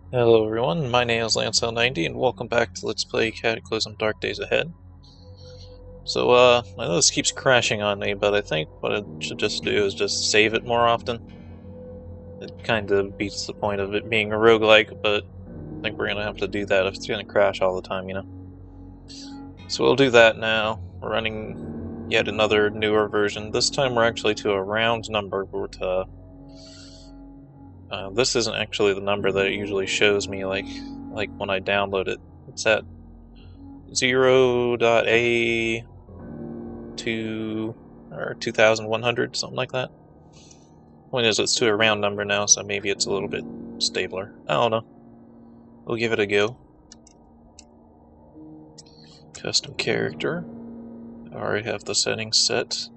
Hello everyone, my name is Lancel90 and welcome back to Let's Play Cataclysm Dark Days Ahead. So, I know this keeps crashing on me, but I think what I should just do is just save it more often. It kind of beats the point of it being a roguelike, but I think we're gonna have to do that if it's gonna crash all the time, you know? So we'll do that now. We're running yet another newer version. This time we're actually to a round number. We're to... this isn't actually the number that it usually shows me, like when I download it. It's at 0.A-2100, something like that. Point is, it's to a round number now, so maybe it's a little bit stabler. I don't know. We'll give it a go. Custom character. I already have the settings set.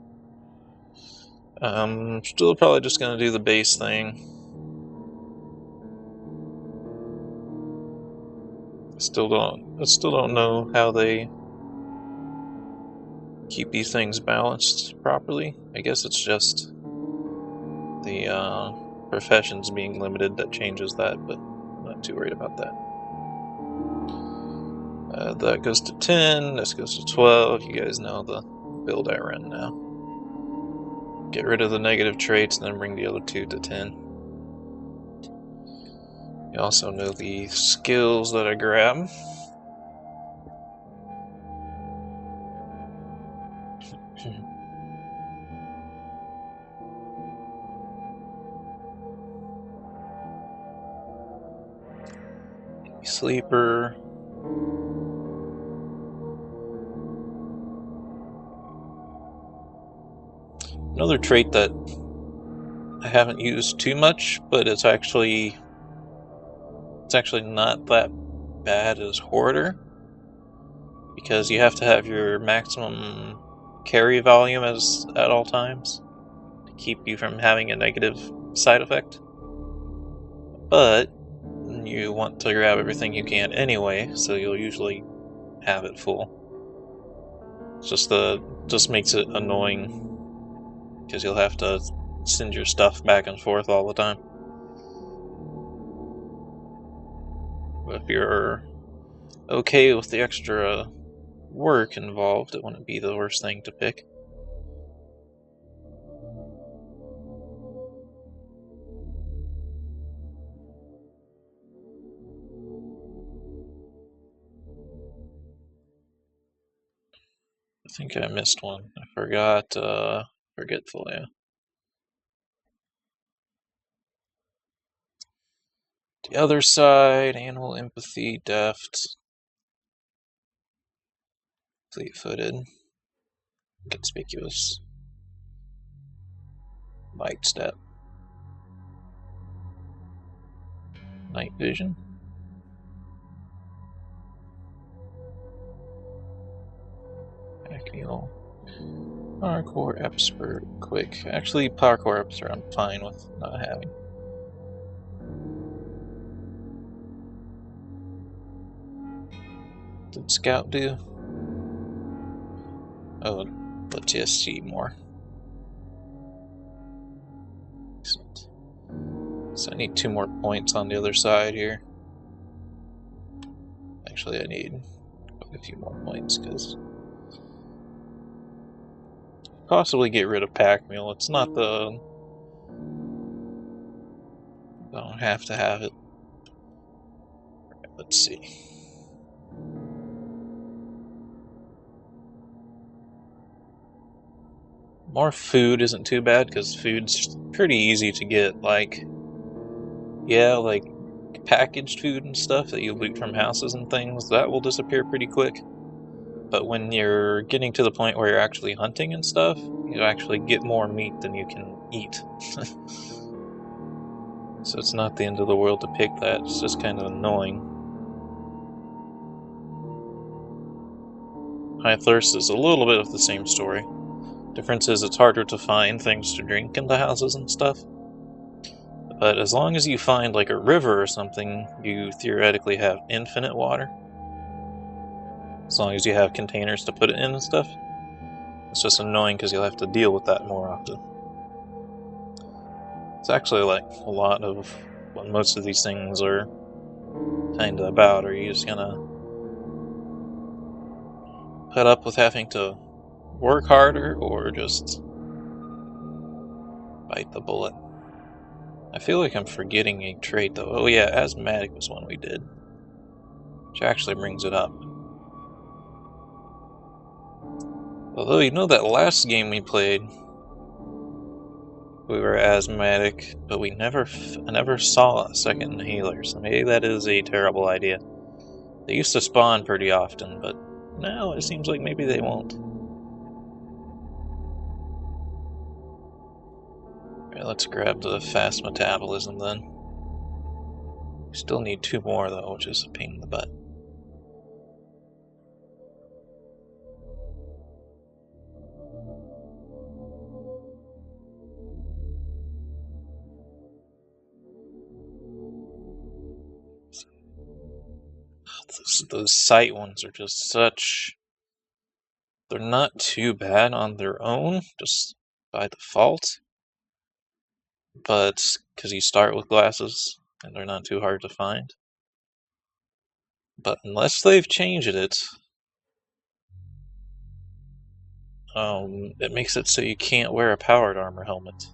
Still probably just gonna do the base thing. I still don't know how they keep these things balanced properly. I guess it's just the professions being limited that changes that, but I'm not too worried about that. That goes to 10, this goes to 12. You guys know the build I run now. Get rid of the negative traits and then bring the other two to 10. You also know the skills that I grab. Sleeper. Another trait that I haven't used too much, but it's actually not that bad as Hoarder, because you have to have your maximum carry volume at all times to keep you from having a negative side effect. But you want to grab everything you can anyway, so you'll usually have it full. It's just makes it annoying because you'll have to send your stuff back and forth all the time. But if you're okay with the extra work involved, it wouldn't be the worst thing to pick. I think I missed one. I forgot, Forgetful, yeah. The other side, Animal Empathy, Deft, Fleet-footed, Conspicuous, Light Step, Night Vision, Acmeal, Parkour, Expert, Quick. Actually, Parkour Expert I'm fine with not having. Did Scout do? Oh, let's just see more. Excellent. So I need 2 more points on the other side here. Actually, I need quite a few more points, because possibly get rid of Pack Mule. It's not the... don't have to have it. Let's see. More food isn't too bad, because food's pretty easy to get. Like, yeah, like packaged food and stuff that you loot from houses and things, that will disappear pretty quick. But when you're getting to the point where you're actually hunting and stuff, you actually get more meat than you can eat. So it's not the end of the world to pick that, it's just kind of annoying. High Thirst is a little bit of the same story. Difference is it's harder to find things to drink in the houses and stuff. But as long as you find like a river or something, you theoretically have infinite water. As long as you have containers to put it in and stuff. It's just annoying because you'll have to deal with that more often. It's actually like a lot of what most of these things are kinda about? Are you just gonna put up with having to work harder, or just bite the bullet? I feel like I'm forgetting a trait, though. Oh yeah, asthmatic was one we did, which actually brings it up. Although, you know, that last game we played, we were asthmatic, but we I never saw a second inhaler, so maybe that is a terrible idea. They used to spawn pretty often, but now it seems like maybe they won't. Alright, let's grab the fast metabolism then. We still need 2 more though, which is a pain in the butt. Those sight ones are just such... They're not too bad on their own, just by default. But, because you start with glasses, and they're not too hard to find. But unless they've changed it, it makes it so you can't wear a powered armor helmet.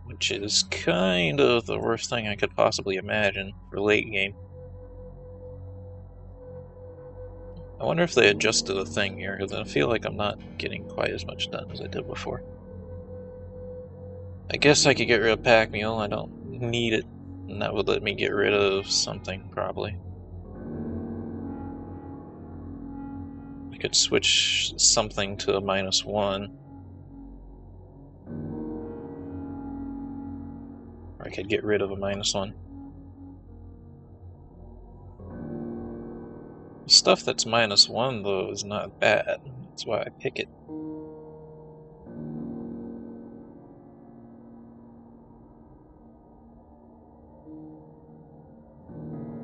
Which is kind of the worst thing I could possibly imagine for late game. I wonder if they adjusted a thing here, because I feel like I'm not getting quite as much done as I did before. I guess I could get rid of pack mule, I don't need it, and that would let me get rid of something, probably. I could switch something to a -1. Or I could get rid of a -1. Stuff that's -1, though, is not bad. That's why I pick it.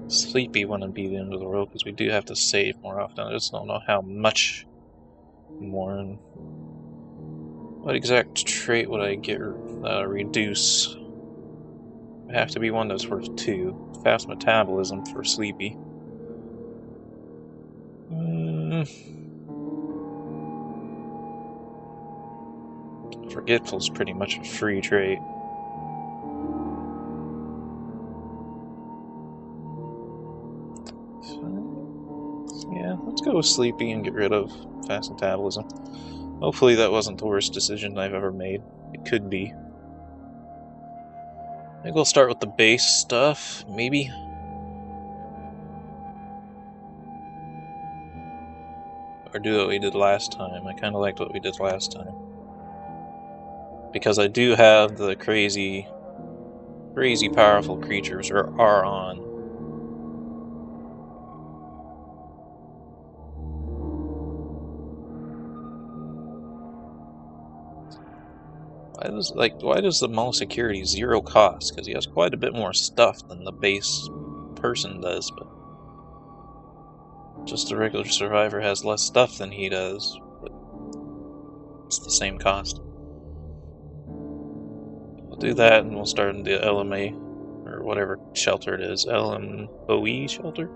Sleepy wouldn't be the end of the world, because we do have to save more often. I just don't know how much more. What exact trait would I get reduce? It'd have to be one that's worth 2. Fast metabolism for sleepy. Forgetful's pretty much a free trait. So, yeah, let's go with sleepy and get rid of fast metabolism. Hopefully that wasn't the worst decision I've ever made. It could be. I think we'll start with the base stuff, maybe. Or do what we did last time. I kind of liked what we did last time. Because I do have the crazy powerful creatures are on. Why does the Mall Security 0 cost? Because he has quite a bit more stuff than the base person does, but just a regular survivor has less stuff than he does, but it's the same cost. We'll do that, and we'll start in the LMA, or whatever shelter it is. LMOE shelter?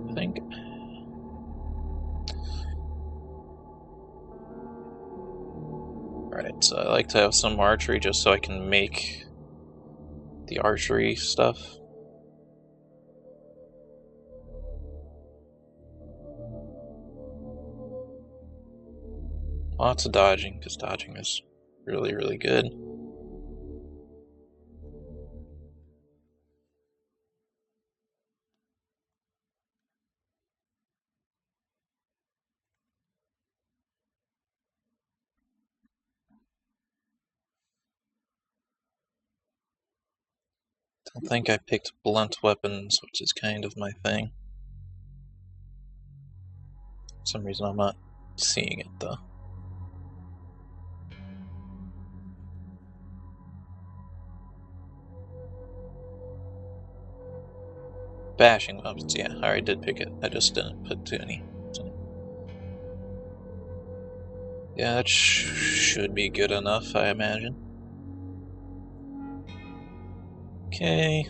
I think. Alright, so I like to have some archery just so I can make the archery stuff. Lots of dodging, because dodging is really, really good. I think I picked blunt weapons, which is kind of my thing. For some reason I'm not seeing it though. Bashing weapons, yeah, I already did pick it. I just didn't put too many. Yeah, that should be good enough, I imagine. Okay.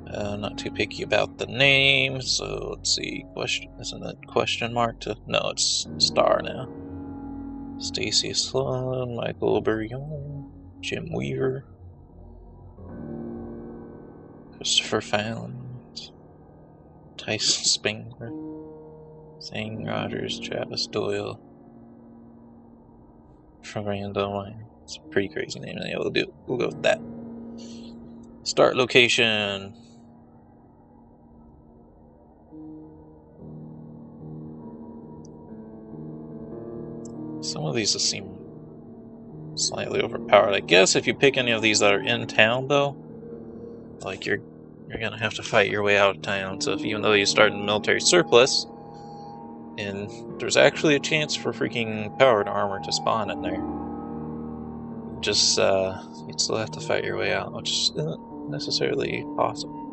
Not too picky about the name, so let's see. Question, isn't it question mark to? No, it's star now. Stacy Sloan, Michael Burion, Jim Weaver, Christopher Fallon, Tyson Spangler, Zane Rogers, Travis Doyle, Fernando Wine. It's a pretty crazy name. Yeah, we'll go with that. Start location. Some of these just seem slightly overpowered. I guess if you pick any of these that are in town, though, like you're gonna have to fight your way out of town. So even though you start in military surplus, and there's actually a chance for freaking powered armor to spawn in there. Just you'd still have to fight your way out, which isn't necessarily possible.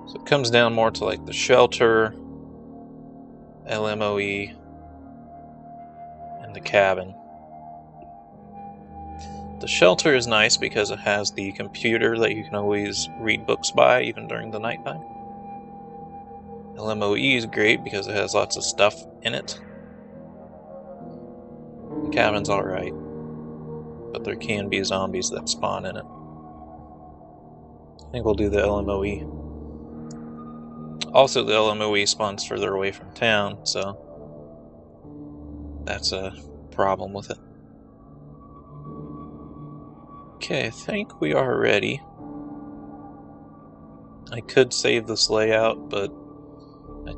So it comes down more to like the shelter, LMOE, and the cabin. The shelter is nice because it has the computer that you can always read books by, even during the nighttime. LMOE is great because it has lots of stuff in it. The cabin's alright, but there can be zombies that spawn in it. I think we'll do the LMOE. Also, the LMOE spawns further away from town, so that's a problem with it. Okay, I think we are ready. I could save this layout, but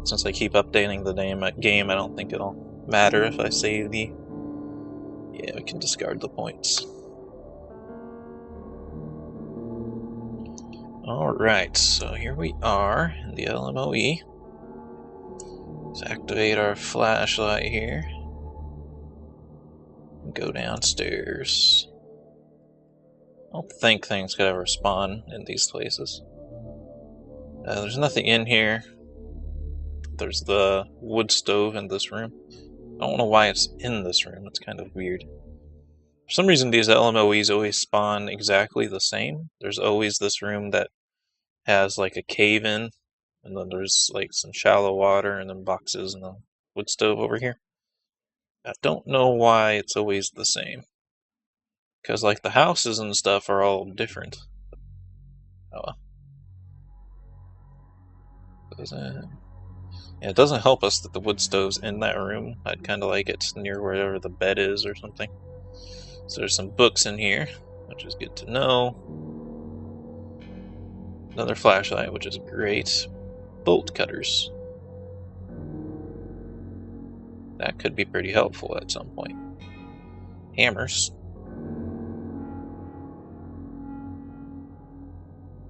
since I keep updating the game, I don't think it'll matter if I save the... Yeah, we can discard the points. Alright, so here we are in the LMOE. Let's activate our flashlight here. Go downstairs. I don't think things could ever spawn in these places. There's nothing in here. There's the wood stove in this room. I don't know why it's in this room. It's kind of weird. For some reason, these LMOEs always spawn exactly the same. There's always this room that has like a cave-in, and then there's like some shallow water, and then boxes and a wood stove over here. I don't know why it's always the same. Because like the houses and stuff are all different. Oh well. Yeah, it doesn't help us that the wood stove's in that room. I'd kind of like it near wherever the bed is or something. So there's some books in here, which is good to know. Another flashlight, which is great. Bolt cutters. That could be pretty helpful at some point. Hammers.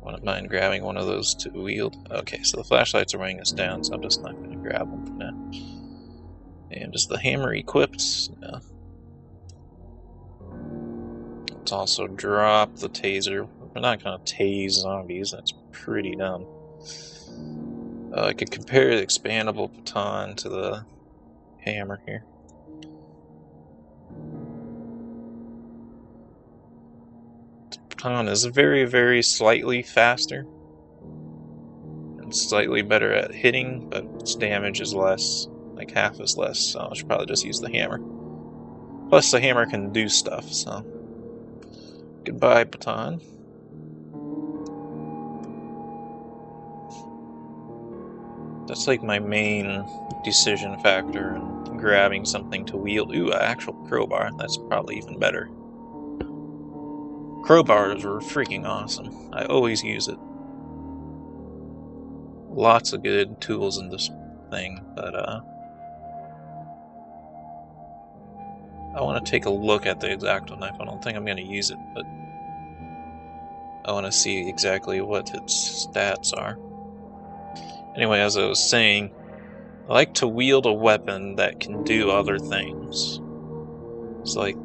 Wouldn't mind grabbing one of those to wield. Okay, so the flashlights are weighing us down, so I'm just not going to grab them for now. And is the hammer equipped? No. Let's also drop the taser. We're not going to tase zombies, that's pretty dumb. I could compare the expandable baton to the hammer here. The baton is very, very slightly faster and slightly better at hitting, but its damage is less, like half as less, so I should probably just use the hammer. Plus the hammer can do stuff, so goodbye baton. That's like my main decision factor in grabbing something to wield. Ooh, an actual crowbar. That's probably even better. Crowbars are freaking awesome. I always use it. Lots of good tools in this thing, but I want to take a look at the X-Acto knife. I don't think I'm going to use it, but I want to see exactly what its stats are. Anyway, as I was saying, I like to wield a weapon that can do other things. It's like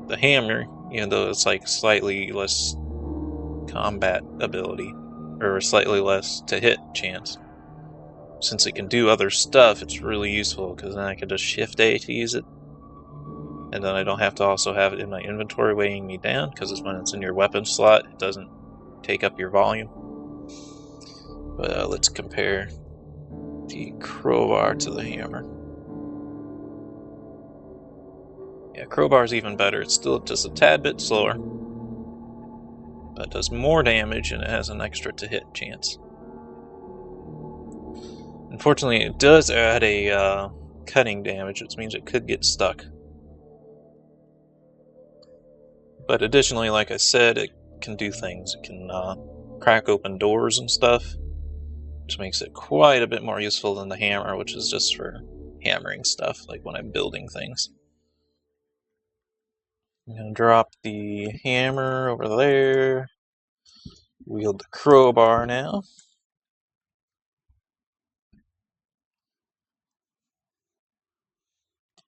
the hammer, even though it's like slightly less combat ability, or slightly less to hit chance. Since it can do other stuff, it's really useful, because then I can just shift A to use it. And then I don't have to also have it in my inventory weighing me down, because when it's in your weapon slot, it doesn't take up your volume. But let's compare the crowbar to the hammer. Yeah, crowbar's even better. It's still just a tad bit slower, but it does more damage and it has an extra to hit chance. Unfortunately, it does add a cutting damage, which means it could get stuck. But additionally, like I said, it can do things. It can crack open doors and stuff, which makes it quite a bit more useful than the hammer, which is just for hammering stuff, like when I'm building things. I'm going to drop the hammer over there, wield the crowbar now.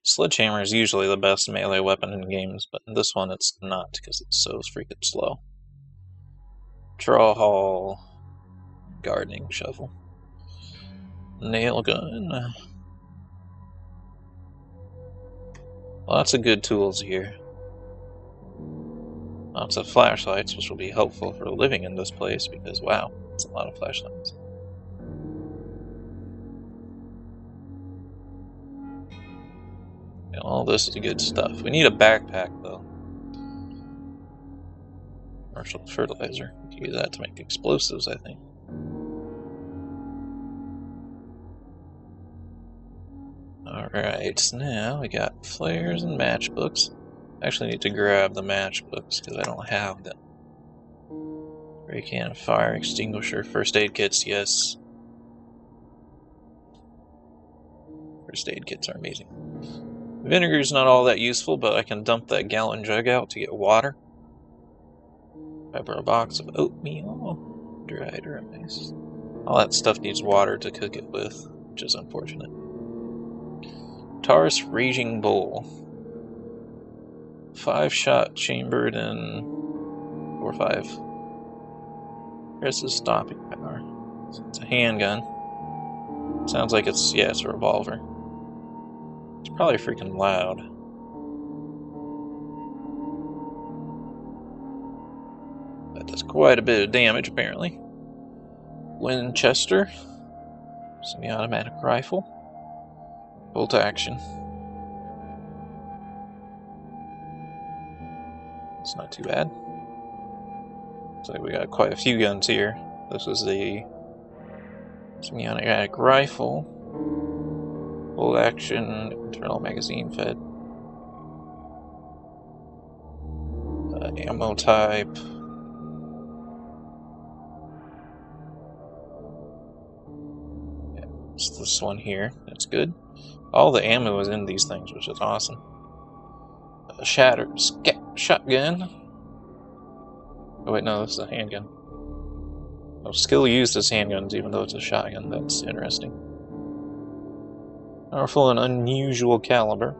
Sledgehammer is usually the best melee weapon in games, but in this one it's not because it's so freaking slow. Draw haul, gardening shovel, nail gun. Lots of good tools here. Lots of flashlights, which will be helpful for living in this place because, wow, it's a lot of flashlights. And all this is good stuff. We need a backpack, though. Commercial fertilizer. We can use that to make explosives, I think. Alright, now we got flares and matchbooks. I actually need to grab the matchbooks because I don't have them. Spray can, fire extinguisher, first aid kits, yes. First aid kits are amazing. Vinegar's not all that useful, but I can dump that gallon jug out to get water. Pepper a box of oatmeal, dried rice. All that stuff needs water to cook it with, which is unfortunate. Taurus Raging Bull. 5-shot chambered in 4.5. Here's the stopping power. So it's a handgun. Sounds like it's a revolver. It's probably freaking loud. That does quite a bit of damage, apparently. Winchester. Semi-automatic rifle. Bolt action. It's not too bad. Looks like we got quite a few guns here. This is the semi-automatic rifle. Bolt action, internal magazine fed. Ammo type. Yeah, it's this one here. That's good. All the ammo is in these things, which is awesome. Shattered shotgun. Oh wait, no, this is a handgun. Oh, skill used as handguns, even though it's a shotgun. That's interesting. Powerful and unusual caliber.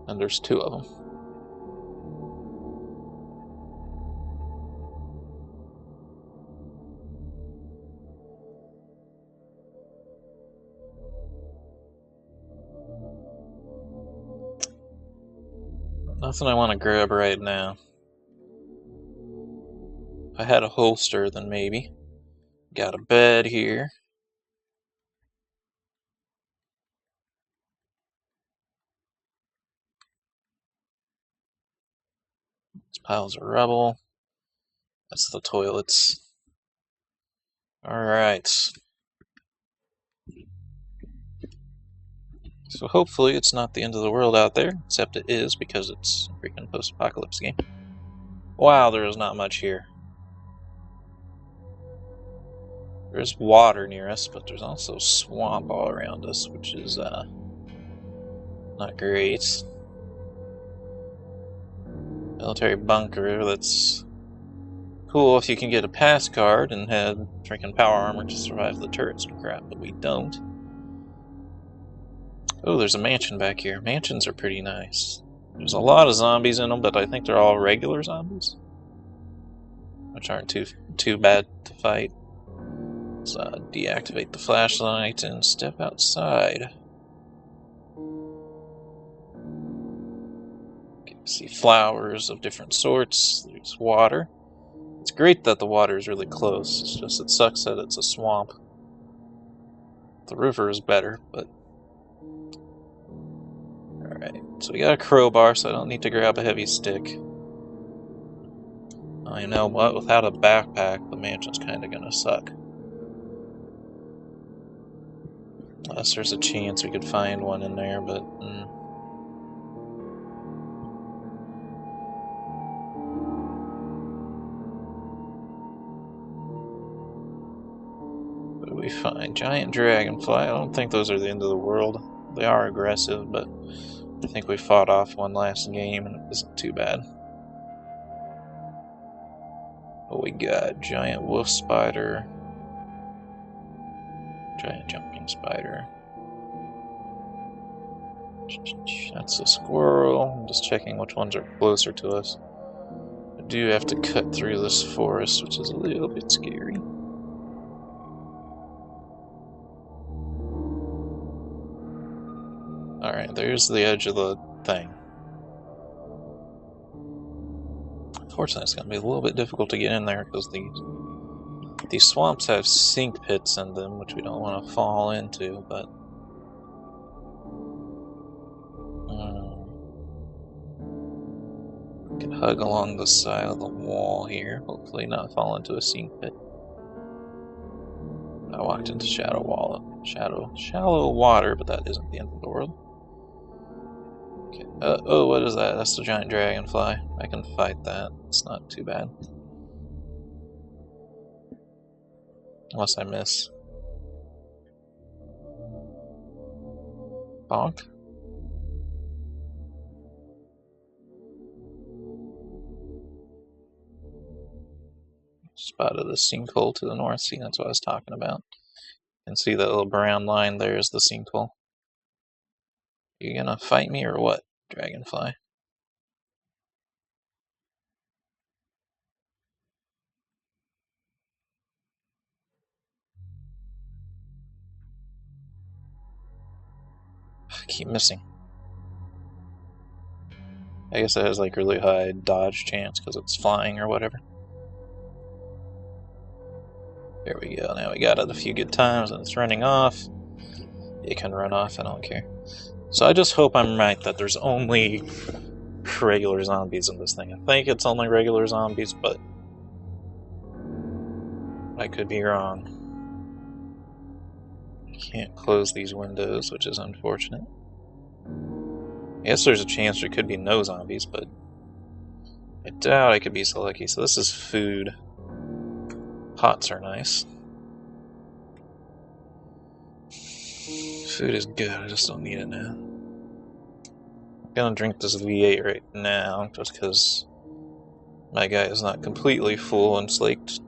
And there's 2 of them. Nothing I want to grab right now. If I had a holster, then maybe. Got a bed here. It's piles of rubble. That's the toilets. Alright. So hopefully it's not the end of the world out there, except it is because it's a freaking post-apocalypse game. Wow, there is not much here. There's water near us, but there's also swamp all around us, which is not great. Military bunker, that's cool if you can get a pass card and have freaking power armor to survive the turrets and crap, but we don't. Oh, there's a mansion back here. Mansions are pretty nice. There's a lot of zombies in them, but I think they're all regular zombies, which aren't too bad to fight. Let's deactivate the flashlight and step outside. Okay, see flowers of different sorts. There's water. It's great that the water is really close. It's just it sucks that it's a swamp. The river is better, but... Alright, so we got a crowbar, so I don't need to grab a heavy stick. You know what? Without a backpack, the mansion's kinda gonna suck. Unless there's a chance we could find one in there, but... What do we find? Giant dragonfly. I don't think those are the end of the world. They are aggressive, but I think we fought off one last game and it wasn't too bad. What we got? Giant wolf spider. Giant jumping spider. That's a squirrel. I'm just checking which ones are closer to us. I do have to cut through this forest, which is a little bit scary. Alright, there's the edge of the thing. Unfortunately, it's going to be a little bit difficult to get in there because these swamps have sink pits in them, which we don't want to fall into, but... we can hug along the side of the wall here, hopefully not fall into a sink pit. I walked into shallow water, but that isn't the end of the world. Okay. Oh, what is that? That's the giant dragonfly. I can fight that. It's not too bad. Unless I miss. Bonk. Spotted a sinkhole to the north. See, that's what I was talking about. You can see that little brown line there is the sinkhole. You gonna fight me or what, dragonfly? I keep missing. I guess it has like really high dodge chance because it's flying or whatever. There we go. Now we got it a few good times and it's running off. It can run off, I don't care. So I just hope I'm right that there's only regular zombies in this thing. I think it's only regular zombies, but I could be wrong. I can't close these windows, which is unfortunate. I guess there's a chance there could be no zombies, but I doubt I could be so lucky. So this is food. Pots are nice. Food is good, I just don't need it now. I'm gonna drink this V8 right now, just because my guy is not completely full and slaked.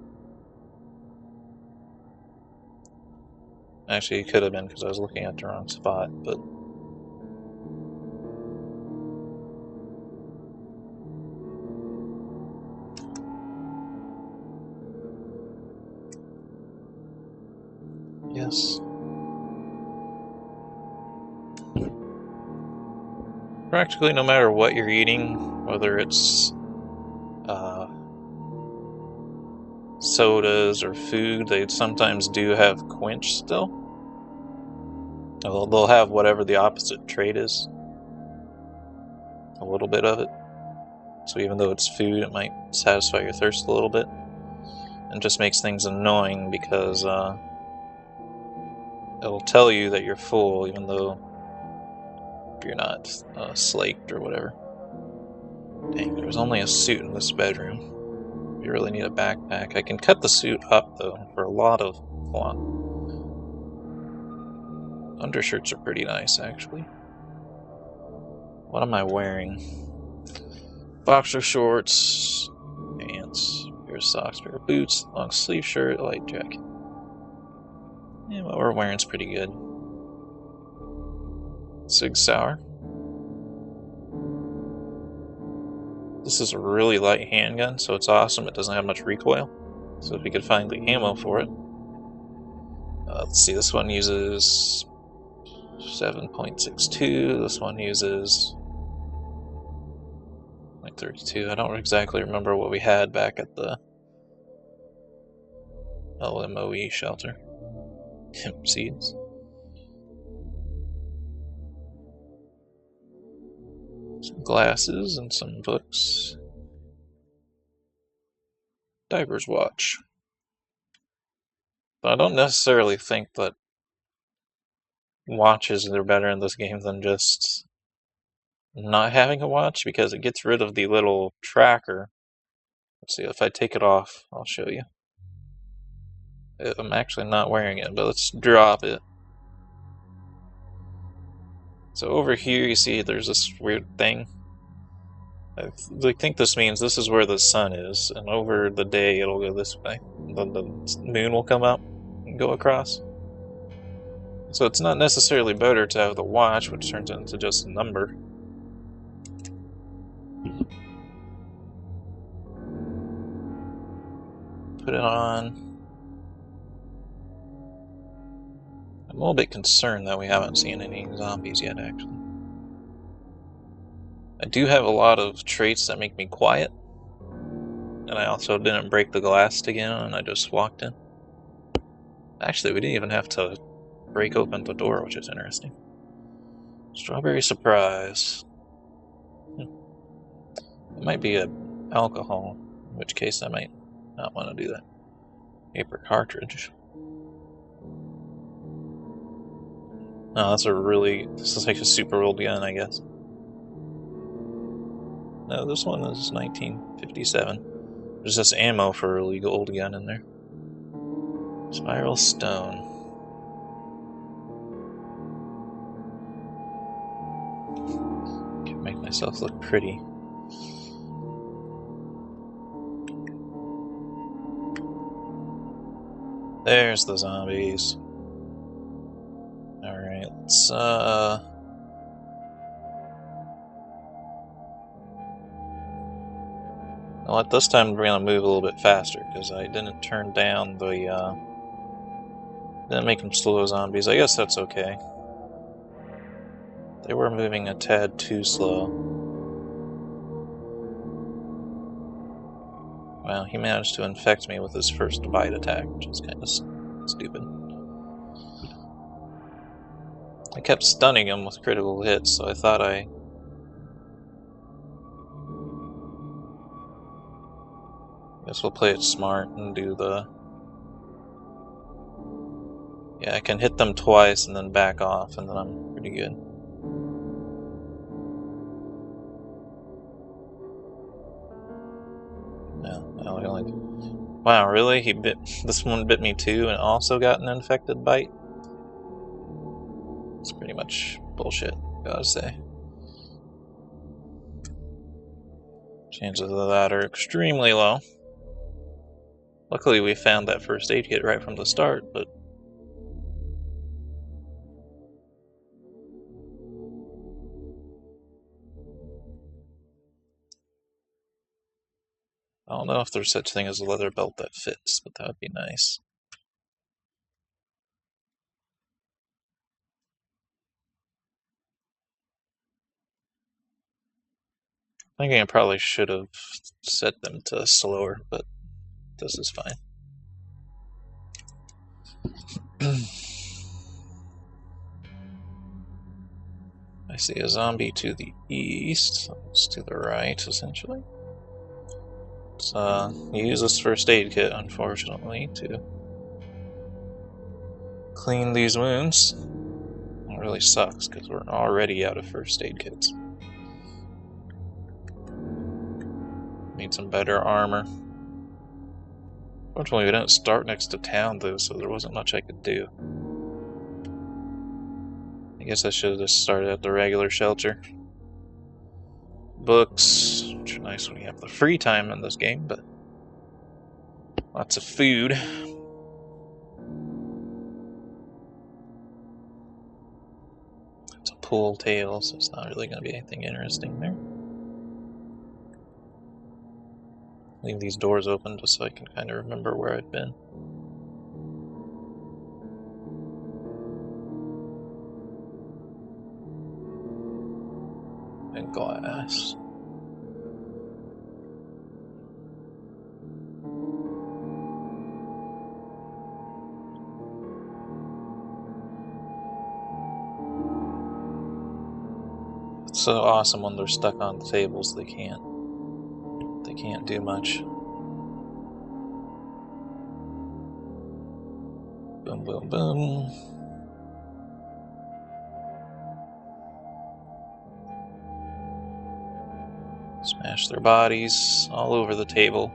Actually, he could have been because I was looking at the wrong spot, but... yes. Practically no matter what you're eating, whether it's sodas or food, they sometimes do have quench still. They'll have whatever the opposite trait is. A little bit of it. So even though it's food, it might satisfy your thirst a little bit. And just makes things annoying because it'll tell you that you're full even though you're not slaked or whatever. Dang, there's only a suit in this bedroom. You really need a backpack. I can cut the suit up though for a lot of cloth. Undershirts are pretty nice actually. What am I wearing? Boxer shorts, pants, pair of socks, pair of boots, long sleeve shirt, light jacket. Yeah, what we're wearing's pretty good. Sig Sauer. This is a really light handgun, so it's awesome. It doesn't have much recoil. So if we could find the ammo for it. Let's see, this one uses 7.62. This one uses 0.32. I don't exactly remember what we had back at the LMOE shelter. Hemp seeds. Some glasses and some books. Diver's watch. But I don't necessarily think that watches are better in this game than just not having a watch, because it gets rid of the little tracker. Let's see, if I take it off, I'll show you. I'm actually not wearing it, but let's drop it. So over here you see there's this weird thing. I think this means this is where the sun is, and over the day it'll go this way. The moon will come up and go across. So it's not necessarily better to have the watch, which turns into just a number. Put it on. I'm a little bit concerned that we haven't seen any zombies yet, actually. I do have a lot of traits that make me quiet. And I also didn't break the glass again, and I just walked in. Actually, we didn't even have to break open the door, which is interesting. Strawberry surprise. It might be an alcohol, in which case I might not want to do that. Paper cartridge. No, that's this is like a super old gun, I guess. No, this one is 1957. There's this ammo for a really old gun in there. Spiral stone. Can make myself look pretty. There's the zombies. Alright, let's well, at this time we're gonna move a little bit faster, because I didn't turn down the didn't make them slow zombies. I guess that's okay. They were moving a tad too slow. Well, he managed to infect me with his first bite attack, which is kind of stupid. I kept stunning him with critical hits, so I thought I guess we'll play it smart and do the... Yeah, I can hit them twice and then back off, and then I'm pretty good. No, he only... Wow, really? This one bit me too and also got an infected bite? It's pretty much bullshit, gotta say. Chances of that are extremely low. Luckily we found that first aid kit right from the start, but... I don't know if there's such thing as a leather belt that fits, but that would be nice. I think I probably should have set them to slower, but this is fine. I see a zombie to the east. It's to the right, essentially. Use this first aid kit, unfortunately, to clean these wounds. It really sucks, because we're already out of first aid kits. Need some better armor. Fortunately, we didn't start next to town, though, so there wasn't much I could do. I guess I should have just started at the regular shelter. Books, which are nice when you have the free time in this game, but lots of food. It's a pool tale, so it's not really going to be anything interesting there. Leave these doors open just so I can kind of remember where I've been. And glass. so awesome when they're stuck on the tables. They can't do much. Boom, boom, boom. Smash their bodies all over the table.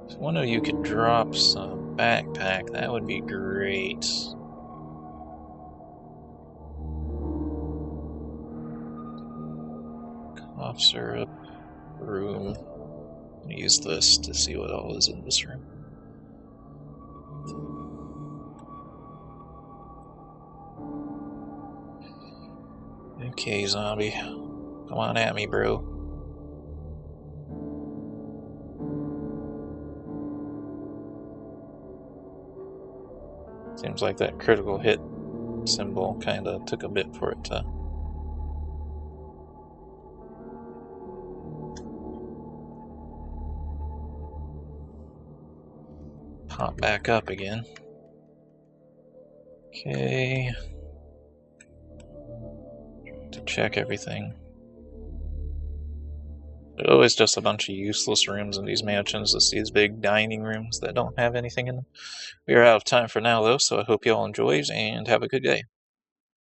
If one of you could drop some backpack, that would be great. Cough syrup room. I'm gonna use this to see what all is in this room. Okay, zombie. Come on at me, bro. Seems like that critical hit symbol kind of took a bit for it to pop back up again. Okay. To check everything. Oh, it's just a bunch of useless rooms in these mansions. It's these big dining rooms that don't have anything in them. We are out of time for now, though, so I hope you all enjoyed and have a good day.